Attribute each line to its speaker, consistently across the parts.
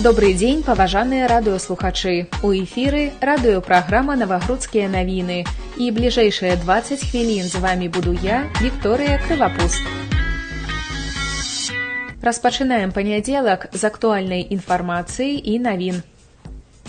Speaker 1: Добрый дзень, паважаныя радыёслухачы. У эфіры радыёпраграма «Навагрудскія навіны». І бліжэйшыя 20 хвілін з вамі буду я, Вікторыя Крывапуст. Распачынаем панядзелак з актуальнай інфармацыі і навін.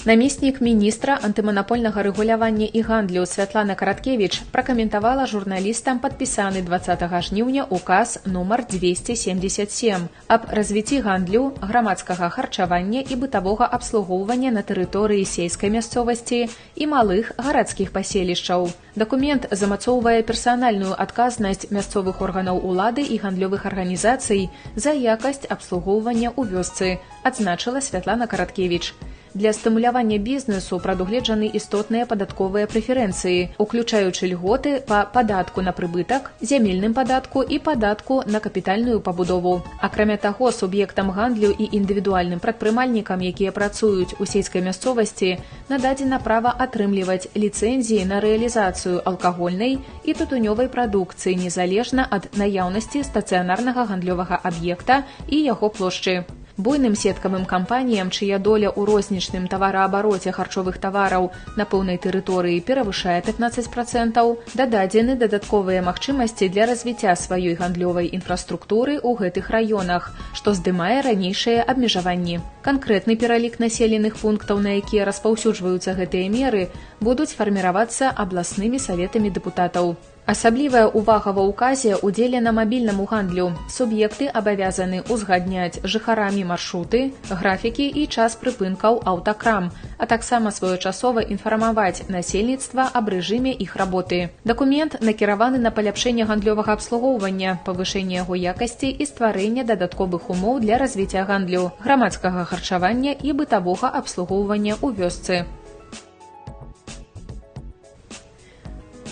Speaker 1: Намеснік міністра антыманапольнага рэгулявання і гандлю Святлана Караткевіч пракаментавала журналістам падпісаны 20 жніўня указ нумар 277 аб развіцці гандлю, грамадскага харчавання і бытавога абслугоўвання на тэрыторыі сельскай мясцовасці і малых гарадскіх паселішчаў. Дакумент замацоўвае персанальную адказнасць мясцовых органаў улады і гандлёвых арганізацый за якасць абслугоўвання ў вёсцы, адзначыла Святлана Караткевіч. Для стымулявання бізнесу прадугледжаны істотныя падатковыя прэферэнцыі, уключаючы льготы па падатку на прыбытак, зямельным падатку і падатку на капітальную пабудову. Акрамя таго, суб'ектам гандлю і індывідуальным прадпрымальнікам, якія працуюць у сельскай мясцовасці, нададзена права атрымліваць ліцэнзіі на рэалізацыю алкагольнай і тутунёвай прадукцыі незалежна ад наяўнасці стацыянарнага гандлёвага аб'екта і яго плошчы. Буйным сеткавым кампаніям, чыя доля ў рознічным тавараабароце харчовых тавараў на пэўнай тэрыторыі перавышае 15%, дададзены дадатковыя магчымасці для развіцця сваёй гандлёвай інфраструктуры ў гэтых раёнах, што здымае ранейшыя абмежаванні. Канкрэтны пералік населеных пунктаў, на якія распаўсюджваюцца гэтыя меры, будуць фарміравацца абласнымі саветамі дэпутатаў. Асаблівая ўвага ва ўказе ўдзелена мабільнаму гандлю. Суб'екты абавязаны ўзгадняць жыхарамі маршруты, графікі і час прыпынкаў аўтакрам, а таксама своечасова інфармаваць насельніцтва аб рэжыме іх работы. Дакумент накіраваны на паляпшэнне гандлёвага абслугоўвання, павышэнне яго якасці і стварэнне дадатковых умоў для развіцця гандлю, грамадскага харчавання і бытавога абслугоўвання ў вёсцы.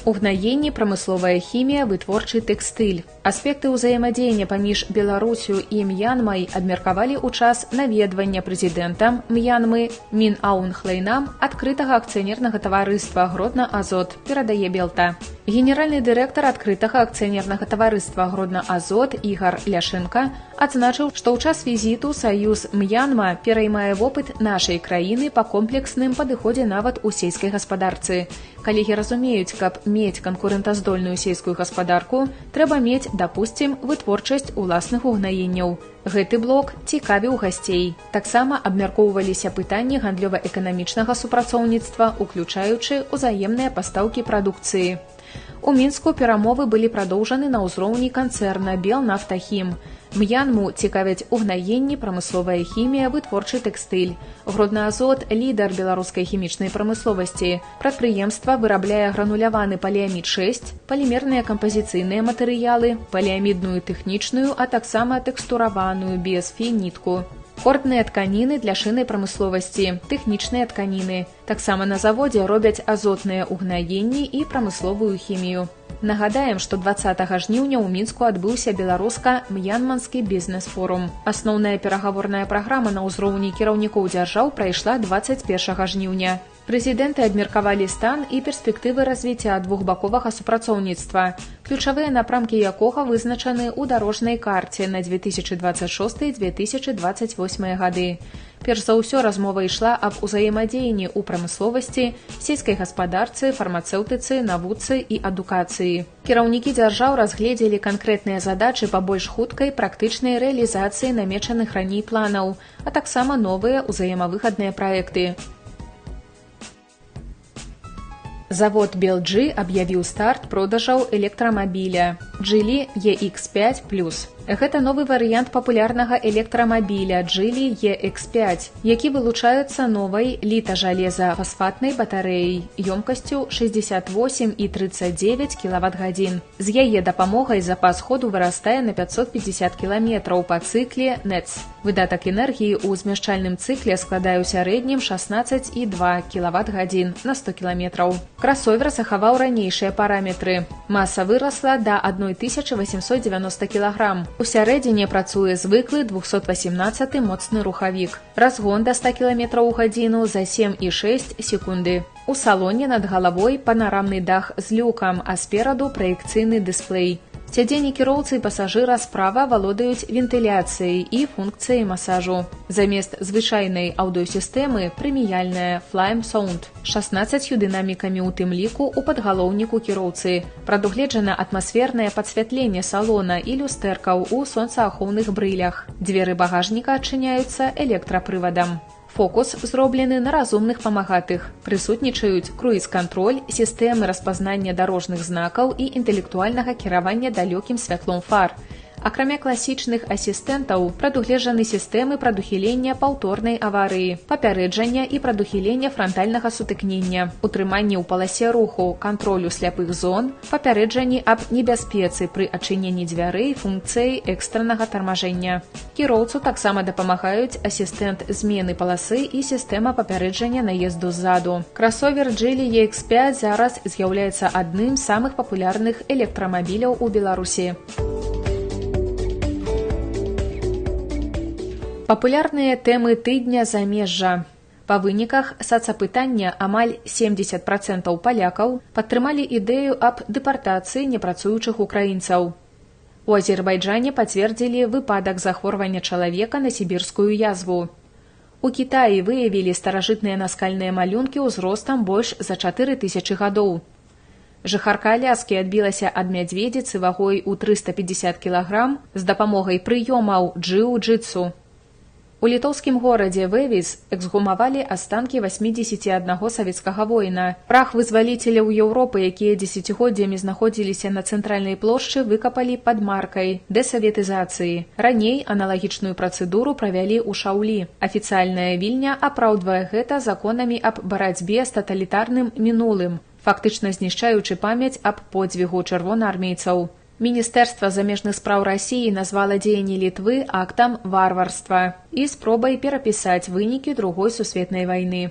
Speaker 1: Угнаенне, прамысловая хімія, вытворчы тэкстыль. Аспекты ўзаемадзеяння паміж Беларусю і М'янмай абмеркавалі ў час наведвання прэзідэнтам М'янмы Мін Аун Хлэйнам адкрытага акцыянернага таварыства «Гродна-Азот», перадае Белта. Генеральны дырэктар адкрытага акцыянернага таварыства «Гродна-Азот» Ігар Ляшэнка адзначыў, што ў час візіту Саюз М'янма пераймае вопыт нашай краіны па комплексным падыходзе нават у сельскай гаспадарцы. Калегі разумеюць, каб мець канкурэнтаздольную сельскую гаспадарку, трэба мець, дапусцім, вытворчасць уласных угнаенняў. Гэты блок цікавіў гасцей. Таксама абмяркоўваліся пытанні гандлёва-эканамічнага супрацоўніцтва, уключаючы ўзаемныя пастаўкі прадукцыі. У Мінску перамовы былі прадоўжаны на ўзроўні канцэрна «Белнафтахім». М'янму цікавяць угнаенні, прамысловая хімія, вытворчы тэкстыль. «Гродна-Азот» – лідар беларускай хімічнай прамысловасці. Прадпрыемства вырабляе грануляваны паліямід-6, палімерныя кампазіцыйныя матэрыялы, паліямідную тэхнічную, а таксама тэкстураваную BSF-нітку. Кордныя тканіны для шынай прамысловасці, тэхнічныя тканіны. Таксама на заводзе робяць азотныя угнаенні і прамысловую хімію. Нагадаем, што 20 жніўня ў Мінску адбыўся беларуска-м'янманскі бізнес-форум. Асноўная перагаворная праграма на ўзроўні кіраўнікоў дзяржаў прайшла 21 жніўня. Прэзідэнты абмеркавалі стан і перспектывы развіцця двухбаковага супрацоўніцтва, ключавыя напрамкі якога вызначаны ў дарожнай карце на 2026-2028 гады. Перш за ўсё размова ішла аб узаемадзеянні ў прамысловасці, сельскай гаспадарцы, фармацэўтыцы, навуцы і адукацыі. Кіраўнікі дзяржаў разгледзелі канкрэтныя задачы па больш хуткай практычнай рэалізацыі намечаных раней планаў, а таксама новыя ўзаемавыгадныя праекты. Завод «Белджи» аб'явіў старт продажаў электрамабіля «Джили EX5+». Гэта новы варыянт папулярнага электрамабіля «Джили EX5», які вылучаецца новай літа-жалеза-фасфатнай батарэяй ёмкасцю 68,39 кВт-гадзін. З яе дапамогай запас ходу вырастае на 550 км па цыкле NETS. Выдатак энергіі ў змяшчальным цыкле складае ў сярэднім 16,2 кВт-гадзін на 100 км. Красовер захаваў ранейшыя параметры. Маса вырасла да 1890 кг. У сярэдзіне працуе звыклы 218 моцны рухавік. Разгон да 100 км ў гадзіну за 7,6 секунды. У салоне над галавой панарамны дах з люкам, а спераду праекцыйны дысплей. Сядзенні кіроўцы і пасажыра справа валодаюць вентыляцыяй і функцыяй масажу. Замест звычайнай аўдыёсістэмы прэміяльная Flyme Sound. 16 дынамікамі, у тым ліку у падгалоўніку кіроўцы. Прадугледжана атмасфернае падсвятленне салона і люстэркаў у сонцаахоўных брылях. Дзверы багажніка адчыняюцца электрапрывадам. Фокус зроблены на разумных памагатых. Прысутнічаюць круіз-кантроль, сістэмы распазнання дарожных знакаў і інтэлектуальнага кіравання далёкім святлом фар. Акрамя класічных асістэнтаў, прадугледжаны сістэмы прадухілення паўторнай аварыі, папярэджання і прадухілення франтальнага сутыкнення, утрыманне ў паласе руху, кантролю сляпых зон, папярэджанні аб небяспецы пры адчыненні дзвярэй функцыяй экстраннага тармажэння. Кіроўцу таксама дапамагаюць асістэнт змены паласы і сістэма папярэджання наезду ззаду. Красовер Geely EX5 зараз з'яўляецца адным з самых папулярных электрамабіляў у Беларусі. Папулярныя тэмы тыдня замежжа. Па выніках сацапытання амаль 70% палякаў падтрымалі ідэю аб дэпартацыі непрацуючых украінцаў. У Азербайджане пацвердзілі выпадак захворвання чалавека на сібірскую язву. У Кітаі выявілі старажытныя наскальныя малюнкі ўзростам больш за 4000 гадоў. Жыхарка Аляскі адбілася ад мядзведзіцы вагой у 350 кг з дапамогай прыёмаў джиу-джитсу. У літоўскім горадзе Вэвіс эксгумавалі астанкі 81 савецкага воіна. Прах вызваліцеляў Еўропы, якія дзесяцігоддзямі знаходзіліся на цэнтральнай плошчы, выкапалі пад маркай дэсаветызацыі. Раней аналагічную працэдуру правялі ў Шаўлі. Афіцыяльная Вільня апраўдвае гэта законамі аб барацьбе з таталітарным мінулым, фактычна знішчаючы памяць аб подзвігу чырвонаармейцаў. Міністэрства замежных спраў Расіі назвала дзеянні Літвы актам варварства і спробай перапісаць вынікі Другой сусветнай вайны.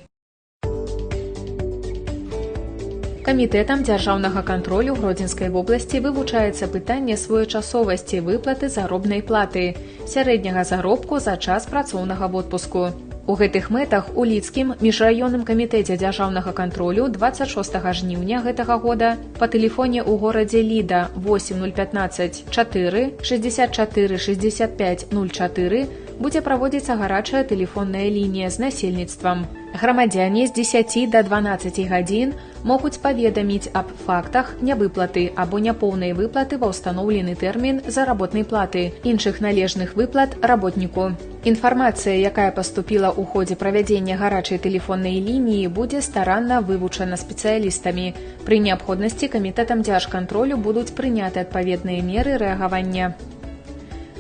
Speaker 1: Камітэтам дзяржаўнага кантролю Гродзенскай вобласці вывучаецца пытанне своечасовасці выплаты заробнай платы, сярэдняга заробку за час працоўнага водпуску. У гэтых мэтах у Лідскім міжраённым камітэце дзяржаўнага кантролю 26 жніўня гэтага года па тэлефоне ў горадзе Ліда 8015 4 64 65 04 будзе праводзіцца гарачая тэлефонная лінія з насельніцтвам. Грамадзяне з 10 до 12 гадзін могуць паведаміць аб фактах нявыплаты або няпоўнай выплаты ва ўстаноўлены тэрмін заработнай платы, іншых належных выплат работніку. Інфармацыя, якая паступіла ў ходзе правядзення гарачай тэлефоннай лініі, будзе старанна вывучана спецыялістамі. Пры неабходнасці камітэтам дзяржкантролю будуць прыняты адпаведныя меры рэагавання.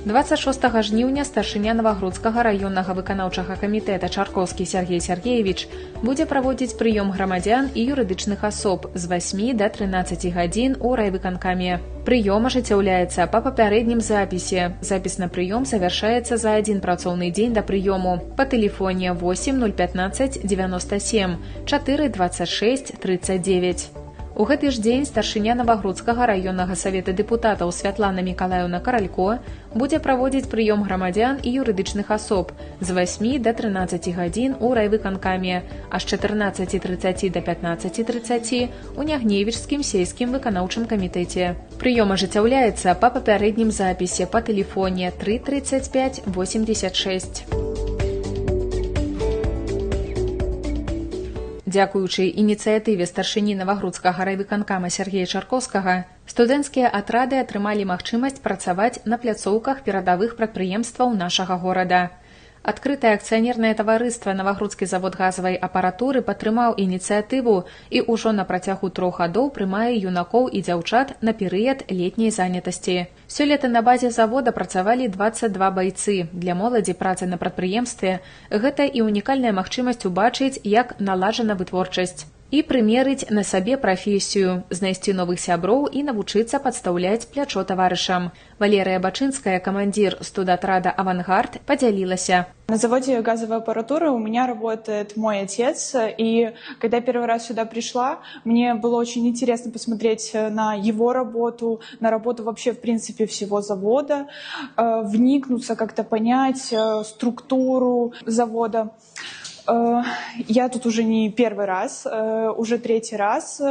Speaker 1: 26 жніўня старшыня Навагрудскага раённага выканаўчага камітэта Чаркоўскі Сергей Сергеевич будзе праводзіць прыём грамадзян і юрыдычных асоб з 8 до 13 гадзін у райвыканкаме. Прыём ажыццяўляецца па папярэднім запісе. Запіс на прыём завяршаецца за адзін працоўны дзень да прыёму па тэлефоне 8 015 97 4 26 39. У гэты ж дзень старшыня Навагрудскага раённага савета дэпутатаў Святлана Мікалаеўна Каралько будзе праводзіць прыём грамадзян і юрыдычных асоб з 8 до 13 гадзін у райвыканкаме, а з 14:30 до 15:30 у Нягневічскім сельскім выканаўчым камітэце. Прыём ажыццяўляецца па папярэднім запісе па тэлефоне 3 35 86. Дзякуючы ініцыятыве старшыні Навагрудскага райвыканкама Сергея Чаркоўскага, студэнцкія атрады атрымалі магчымасць працаваць на пляцоўках перадавых прадпрыемстваў нашага горада. Адкрытае акцыянернае таварыства Навагрудскі завод газавай апаратуры падтрымаў ініцыятыву і ўжо на працягу 3 гадоў прымае юнакоў і дзяўчат на перыяд летняй занятасці. Сёлета на базе завода працавалі 22 байцы. Для моладзі праца на прадпрыемстве – гэта і унікальная магчымасць убачыць, як наладжана вытворчасць. І прымерыць на сабе прафесію, знайсці новых сяброў і навучыцца падстаўляць плячо таварышам. Валерыя Бачынская, камандзір студатрада «Авангард», подзялілася.
Speaker 2: На заводе газовой аппаратуры у меня работает мой отец, и когда я первый раз сюда пришла, мне было очень интересно посмотреть на его работу, на работу вообще, в принципе, всего завода, вникнуться, как-то понять структуру завода. Я тут уже не первый раз, уже 3-й раз,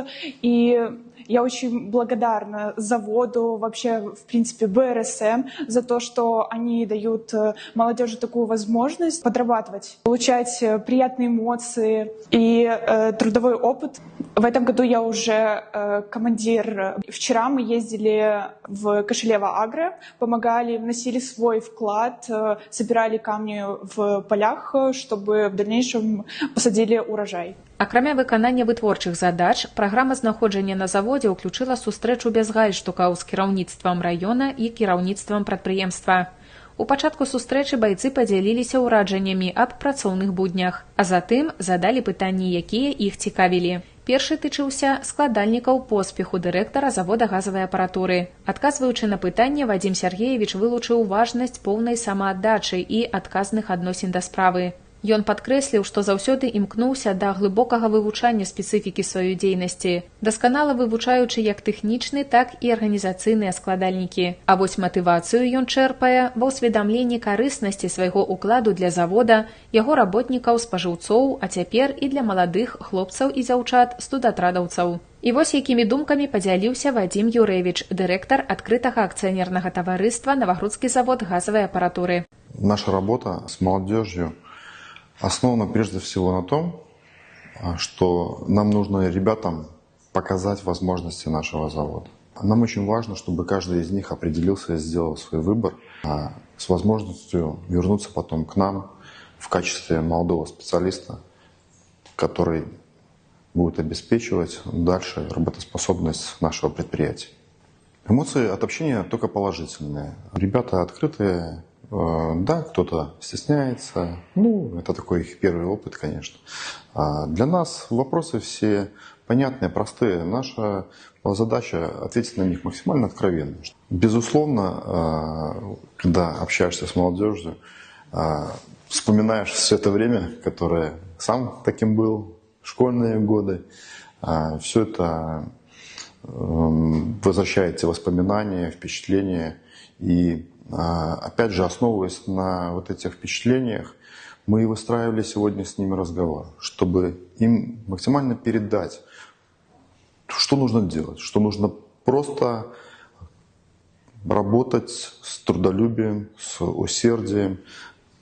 Speaker 2: и Я очень благодарна заводу, вообще, в принципе, БРСМ за то, что они дают молодежи такую возможность подрабатывать, получать приятные эмоции и трудовой опыт. В этом году я уже командир. Вчера мы ездили в Кошелево-Агро, помогали, вносили свой вклад, собирали камни в полях, чтобы в дальнейшем посадили урожай.
Speaker 1: Акрамя выканання вытворчых задач, праграма знаходжання на заводзе ўключыла сустрэчу без гальштукаў з кіраўніцтвам раёна і кіраўніцтвам прадпрыемства. У пачатку сустрэчы байцы падзяліліся ўражаннямі аб працоўных буднях, а затым задалі пытанні, якія іх цікавілі. Першы тычыўся складальнікаў поспеху дырэктара завода газавай апаратуры. Адказваючы на пытанне, Вадзім Сергеевіч вылучыў важнасць поўнай самааддачы і адказных адносін да справы. Ён падкрэсліў, што заўсёды імкнуўся да глыбокага вывучання спецыфікі сваёй дзейнасці, дасканала вывучаючы як тэхнічны, так і арганізацыйныя складальнікі. А вось матывацыю ён чэрпае ва ўсведамленні карыснасці свайго ўкладу для завода, яго работнікаў, спажыўцоў, а цяпер і для маладых хлопцаў і дзяўчат, студатрадаўцаў. І вось якімі думкамі падзяліўся Вадзім Юрэвіч, дырэктар адкрытага акцыянернага таварыства «Новогрудский завод газовой аппаратуры».
Speaker 3: Наша работа с молодежью основана прежде всего на том, что нам нужно ребятам показать возможности нашего завода. Нам очень важно, чтобы каждый из них определился и сделал свой выбор с возможностью вернуться потом к нам в качестве молодого специалиста, который будет обеспечивать дальше работоспособность нашего предприятия. Эмоции от общения только положительные. Ребята открытые. Да, кто-то стесняется, это такой их первый опыт, конечно. Для нас вопросы все понятные, простые. Наша задача ответить на них максимально откровенно. Безусловно, когда общаешься с молодежью, вспоминаешь все это время, которое сам таким был, школьные годы, все это возвращает те воспоминания, впечатления. И опять же, основываясь на вот этих впечатлениях, мы и выстраивали сегодня с ними разговор, чтобы им максимально передать, что нужно делать, что нужно просто работать с трудолюбием, с усердием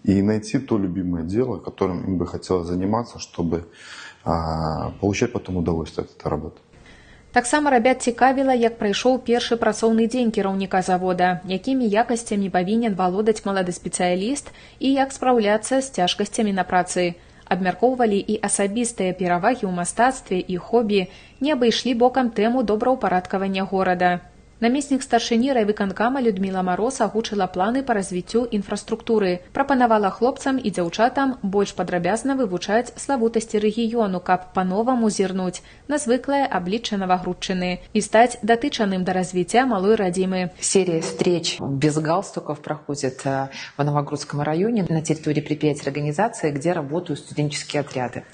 Speaker 3: и найти то любимое дело, которым им бы хотелось заниматься, чтобы получать потом удовольствие от этой работы.
Speaker 1: Таксама рабят цікавіла, як прайшоў першы працоўны дзень кіраўніка завода, якімі якасцямі павінен валодаць малады спецыяліст і як спраўляцца з цяжкасцямі на працы. Абмяркоўвалі і асабістыя перавагі ў мастацтве і хобі, не абышлі бокам тэму добраўпарадкавання горада. Намеснік старшыні райвыканкама Людміла Мароз агучыла планы па развіццю інфраструктуры, прапанавала хлопцам і дзяўчатам больш падрабязна вывучаць славутасці рэгіёну, каб па-новаму зірнуць на звыклае аблічча Новогрудчыны і стаць датычаным да развіцця малой радзімы.
Speaker 4: Серия встреч без галстуков проходит в Новогрудском районе на территории предприятий организации, где работают студенческие отряды.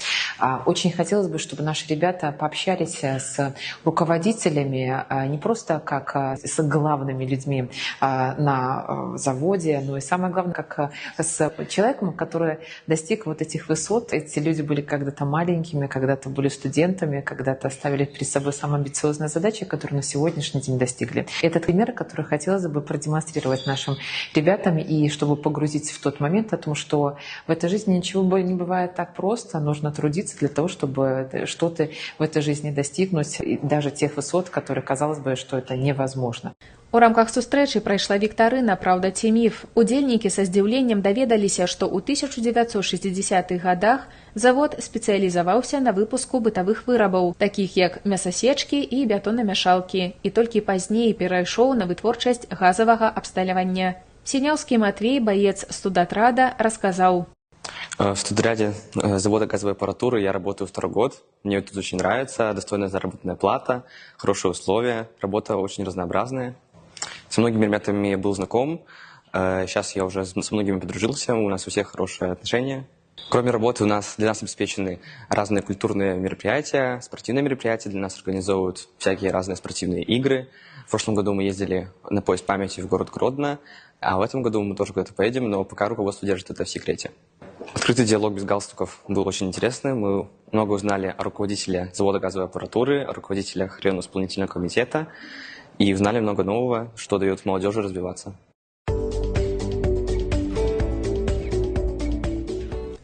Speaker 4: Очень хотелось бы, чтобы наши ребята пообщались с руководителями не просто как с главными людьми на заводе, но и самое главное, как с человеком, который достиг вот этих высот. Эти люди были когда-то маленькими, когда-то были студентами, когда-то ставили перед собой самые амбициозные задачи, которые на сегодняшний день достигли. Это пример, который хотелось бы продемонстрировать нашим ребятам, и чтобы погрузить в тот момент о том, что в этой жизни ничего не бывает так просто, нужно трудиться для того, чтобы что-то в этой жизни достигнуть, и даже тех высот, которые, казалось бы, что это невозможно.
Speaker 1: У рамках сустрэчы прайшла віктарына «Праўда ці міф». Удзельнікі са здзіўленнем даведаліся, што ў 1960-х гадах завод спецыялізаваўся на выпуску бытавых вырабаў, такіх як мясасечкі і бетонамяшалкі, і толькі пазней перайшоў на вытворчасць газавага абсталявання. Сіняўскі Матвей, баец студатрада, рассказал.
Speaker 5: В студряде завода газовой аппаратуры я работаю второй год. Мне тут очень нравится, достойная заработная плата, хорошие условия, работа очень разнообразная. Со многими ребятами я был знаком, сейчас я уже со многими подружился, у нас у всех хорошие отношения. Кроме работы для нас обеспечены разные культурные мероприятия, спортивные мероприятия, для нас организовывают всякие разные спортивные игры. В прошлом году мы ездили на поезд памяти в город Гродно, а в этом году мы тоже куда-то поедем, но пока руководство держит это в секрете. Открытый диалог без галстуков был очень интересный. Мы много узнали о руководителе завода газовой аппаратуры, о руководителях районного исполнительного комитета и узнали много нового, что дает молодежи развиваться.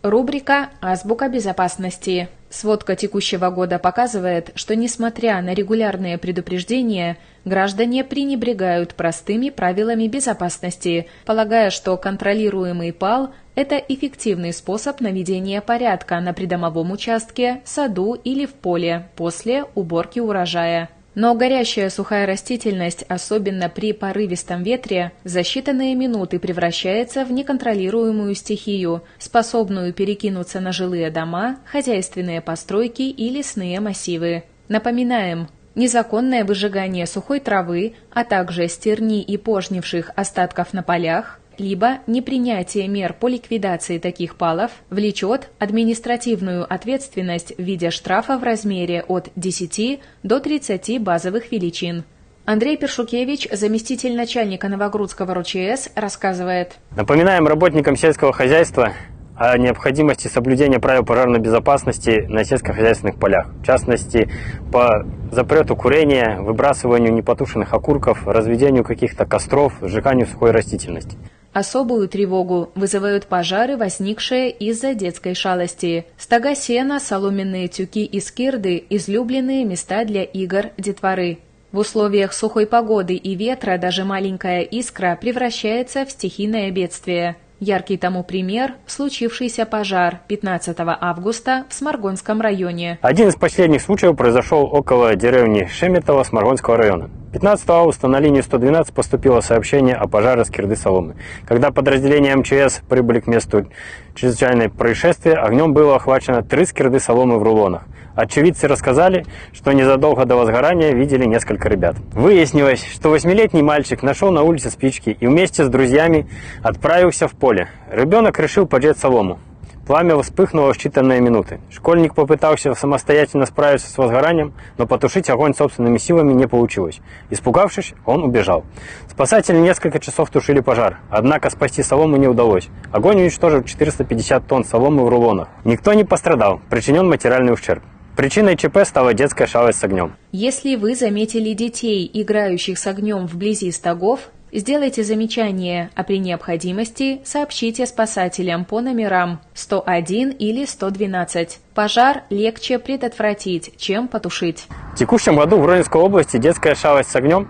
Speaker 1: Рубрика «Азбука безопасности». Сводка текущего года показывает, что, несмотря на регулярные предупреждения, граждане пренебрегают простыми правилами безопасности, полагая, что контролируемый пал – это эффективный способ наведения порядка на придомовом участке, саду или в поле после уборки урожая. Но горящая сухая растительность, особенно при порывистом ветре, за считанные минуты превращается в неконтролируемую стихию, способную перекинуться на жилые дома, хозяйственные постройки и лесные массивы. Напоминаем, незаконное выжигание сухой травы, а также стерни и пожнивших остатков на полях, либо непринятие мер по ликвидации таких палов влечет административную ответственность в виде штрафа в размере от 10 до 30 базовых величин. Андрей Першукевич, заместитель начальника Новогрудского РУЧС, рассказывает.
Speaker 6: Напоминаем работникам сельского хозяйства о необходимости соблюдения правил пожарной безопасности на сельскохозяйственных полях. В частности, по запрету курения, выбрасыванию непотушенных окурков, разведению каких-то костров, сжиганию сухой растительности.
Speaker 1: Особую тревогу вызывают пожары, возникшие из-за детской шалости. Стога сена, соломенные тюки и скирды – излюбленные места для игр детворы. В условиях сухой погоды и ветра даже маленькая искра превращается в стихийное бедствие. Яркий тому пример – случившийся пожар 15 августа в Сморгонском районе.
Speaker 6: Один из последних случаев произошел около деревни Шеметово Сморгонского района. 15 августа на линию 112 поступило сообщение о пожаре скирды соломы. Когда подразделения МЧС прибыли к месту чрезвычайного происшествия, огнем было охвачено 3 скирды соломы в рулонах. Очевидцы рассказали, что незадолго до возгорания видели несколько ребят. Выяснилось, что 8-летний мальчик нашел на улице спички и вместе с друзьями отправился в поле. Ребенок решил поджечь солому. Пламя вспыхнуло в считанные минуты. Школьник попытался самостоятельно справиться с возгоранием, но потушить огонь собственными силами не получилось. Испугавшись, он убежал. Спасатели несколько часов тушили пожар, однако спасти солому не удалось. Огонь уничтожил 450 тонн соломы в рулонах. Никто не пострадал, причинен материальный ущерб. Причиной ЧП стала детская шалость с огнем.
Speaker 1: Если вы заметили детей, играющих с огнем вблизи стогов, сделайте замечание, а при необходимости сообщите спасателям по номерам 101 или 112. Пожар легче предотвратить, чем потушить.
Speaker 6: В текущем году в Воронежской области детская шалость с огнем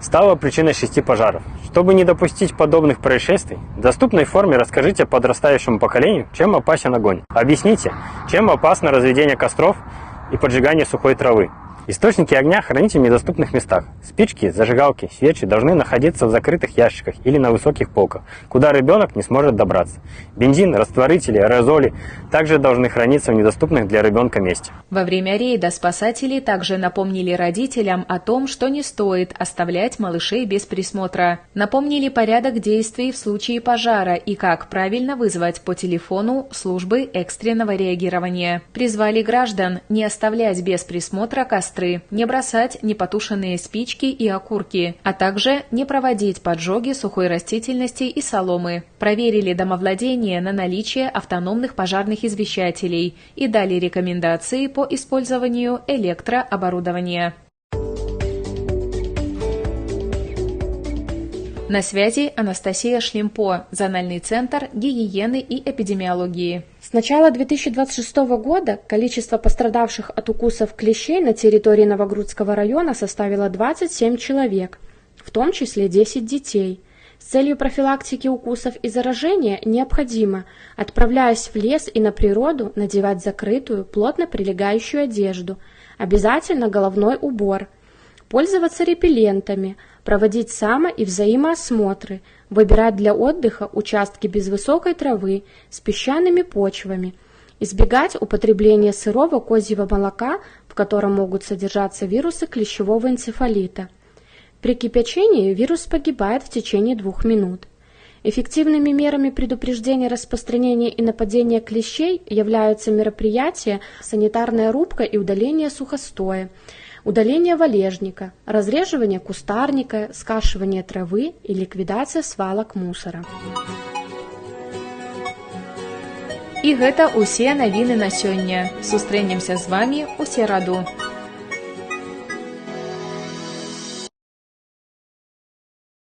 Speaker 6: стала причиной 6 пожаров. Чтобы не допустить подобных происшествий, в доступной форме расскажите подрастающему поколению, чем опасен огонь. Объясните, чем опасно разведение костров и поджигание сухой травы. Источники огня храните в недоступных местах. Спички, зажигалки, свечи должны находиться в закрытых ящиках или на высоких полках, куда ребенок не сможет добраться. Бензин, растворители, аэрозоли также должны храниться в недоступных для ребенка месте.
Speaker 1: Во время рейда спасатели также напомнили родителям о том, что не стоит оставлять малышей без присмотра. Напомнили порядок действий в случае пожара и как правильно вызвать по телефону службы экстренного реагирования. Призвали граждан не оставлять без присмотра костры, не бросать непотушенные спички и окурки, а также не проводить поджоги сухой растительности и соломы. Проверили домовладение на наличие автономных пожарных извещателей и дали рекомендации по использованию электрооборудования. На связи Анастасия Шлемпо, Зональный центр гигиены и эпидемиологии.
Speaker 7: С начала 2026 года количество пострадавших от укусов клещей на территории Новогрудского района составило 27 человек, в том числе 10 детей. С целью профилактики укусов и заражения необходимо, отправляясь в лес и на природу, надевать закрытую, плотно прилегающую одежду, обязательно головной убор, пользоваться репеллентами, проводить само- и взаимоосмотры, выбирать для отдыха участки без высокой травы, с песчаными почвами, избегать употребления сырого козьего молока, в котором могут содержаться вирусы клещевого энцефалита. При кипячении вирус погибает в течение 2 минут. Эффективными мерами предупреждения распространения и нападения клещей являются мероприятия санитарная рубка и удаление сухостоя, удаление валежника, разреживание кустарника, скашивание травы и ликвидация свалок мусора.
Speaker 1: І гэта ўсе навіны на сёння. Сустрэнемся з вамі ў сераду.